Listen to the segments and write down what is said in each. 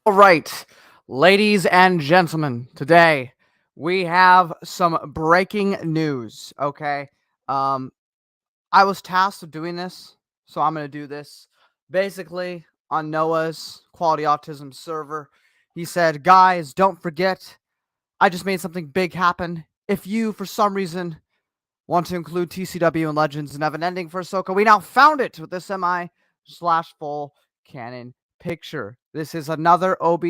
All right, ladies and gentlemen, today we have some breaking news. Okay, um, I was tasked with doing this, so I'm gonna do this. Basically, on Noah's Quality Autism server, he said, "Guys, don't forget, I just made something big happen. If you, for some reason, want to include TCW and Legends and have an ending for Ahsoka, we now found it with the semi/full canon picture. This is another old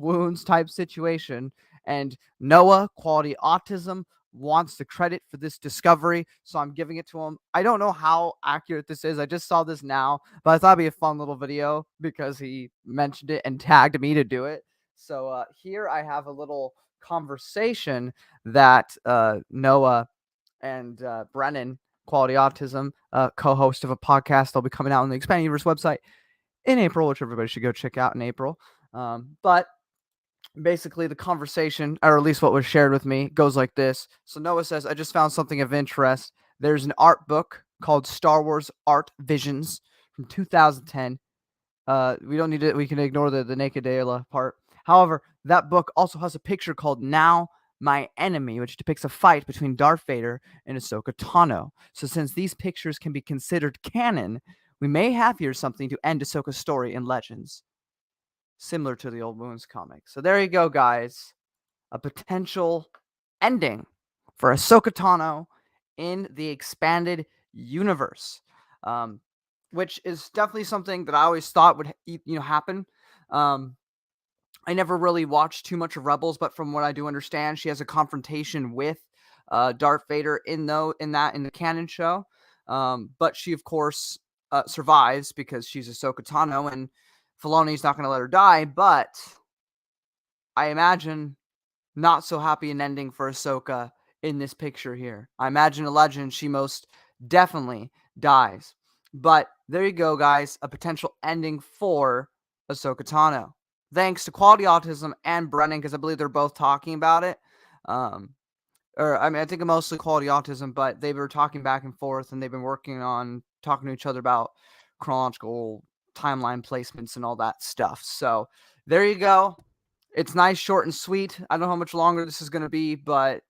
wounds type situation, and Noah Quality Autism wants the credit for this discovery, so I'm giving it to him. I don't know how accurate this is. I just saw this now, but I thought it'd be a fun little video because he mentioned it and tagged me to do it. So here I have a little conversation that Noah and Brennan, Quality Autism, co-host of a podcast that'll be coming out on the Expanded Universe website in April, which everybody should go check out in April. But basically, the conversation, or at least what was shared with me, goes like this. So Noah says, "I just found something of interest. There's an art book called Star Wars Art Visions from 2010. We don't need it. We can ignore the Naked Dela part. However, that book also has a picture called Now My Enemy, which depicts a fight between Darth Vader and Ahsoka Tano. So since these pictures can be considered canon, we may have here something to end Ahsoka's story in Legends, similar to the Old Wounds comic. So there you go, guys. A potential ending for Ahsoka Tano in the expanded universe. Which is definitely something that I always thought would happen. I never really watched too much of Rebels, but from what I do understand, she has a confrontation with Darth Vader in the canon show. But she, of course, survives because she's Ahsoka Tano, and Filoni's not going to let her die. But I imagine not so happy an ending for Ahsoka in this picture here. I imagine a Legend, she most definitely dies. But there you go, guys. A potential ending for Ahsoka Tano. Thanks to Quality Autism and Brennan, because I believe they're both talking about it. I think mostly Quality Autism, but they were talking back and forth, and they've been working on talking to each other about chronological timeline placements and all that stuff. So there you go. It's nice, short, and sweet. I don't know how much longer this is going to be, but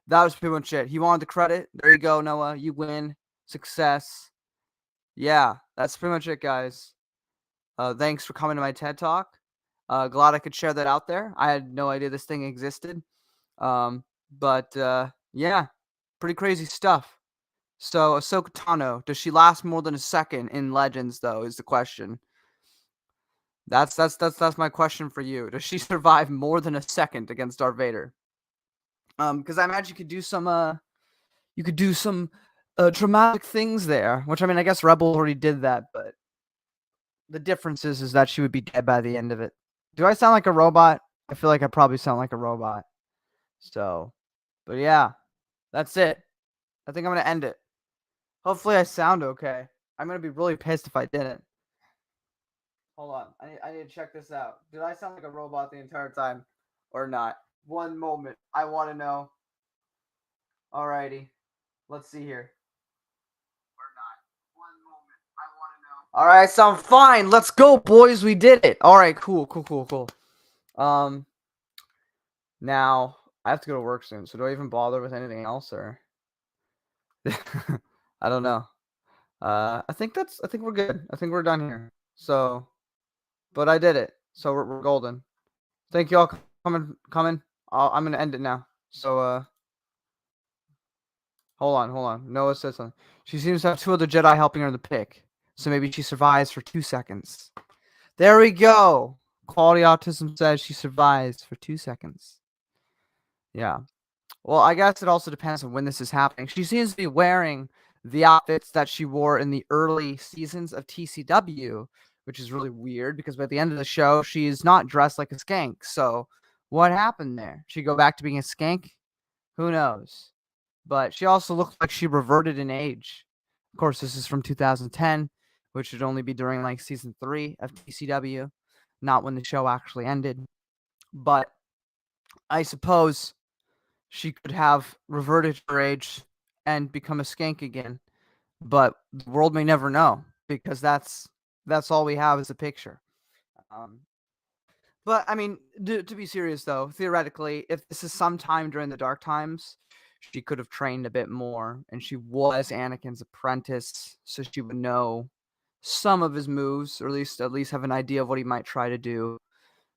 that was pretty much it. He wanted the credit. There you go, Noah. You win. Success. Yeah, that's pretty much it, guys. Thanks for coming to my TED Talk. Glad I could share that out there. I had no idea this thing existed. But yeah, pretty crazy stuff. So Ahsoka Tano, does she last more than a second in Legends, though, is the question. That's my question for you. Does she survive more than a second against Darth Vader? Because I imagine you could do some dramatic things there. Which, I mean, I guess Rebel already did that, but the difference is that she would be dead by the end of it. Do I sound like a robot? I feel like I probably sound like a robot. So, but yeah, that's it. I think I'm gonna end it. Hopefully, I sound okay. I'm gonna be really pissed if I didn't. Hold on, I need to check this out. Did I sound like a robot the entire time, or not? One moment, I want to know. Alrighty, let's see here. Or not. One moment, I want to know. All right, I sound fine. Let's go, boys. We did it. All right, cool. Now I have to go to work soon. So do I even bother with anything else, or I don't know. I think we're good. I think we're done here. So, but I did it. So we're golden. Thank you all coming. I'm gonna end it now. So hold on. Noah said something. She seems to have two other Jedi helping her in the pick. So maybe she survives for 2 seconds. There we go. Quality Autism says she survives for 2 seconds. Yeah. Well, I guess it also depends on when this is happening. She seems to be wearing the outfits that she wore in the early seasons of TCW, which is really weird because by the end of the show, she's not dressed like a skank. So what happened there? She go back to being a skank? Who knows? But she also looked like she reverted in age. Of course, this is from 2010, which would only be during like season 3 of TCW, not when the show actually ended. But I suppose she could have reverted her age and become a skank again. But the world may never know because that's all we have is a picture. But I mean, to be serious though, theoretically, if this is sometime during the Dark Times, she could have trained a bit more, and she was Anakin's apprentice, so she would know some of his moves, or at least have an idea of what he might try to do.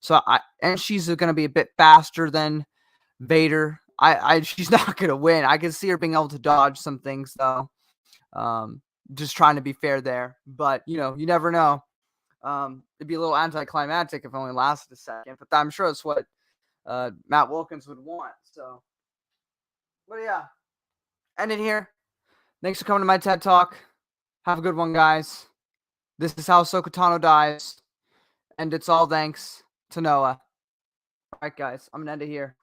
So and she's gonna be a bit faster than Vader. She's not gonna win. I can see her being able to dodge some things though. Um, just trying to be fair there, but you never know. It'd be a little anticlimactic if it only lasted a second, but I'm sure that's what Matt Wilkins would want. So, but yeah, end it here. Thanks for coming to my TED Talk. Have a good one, guys. This is how Ahsoka Tano dies, and it's all thanks to Noah. All right, guys, I'm gonna end it here.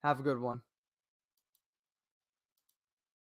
Have a good one.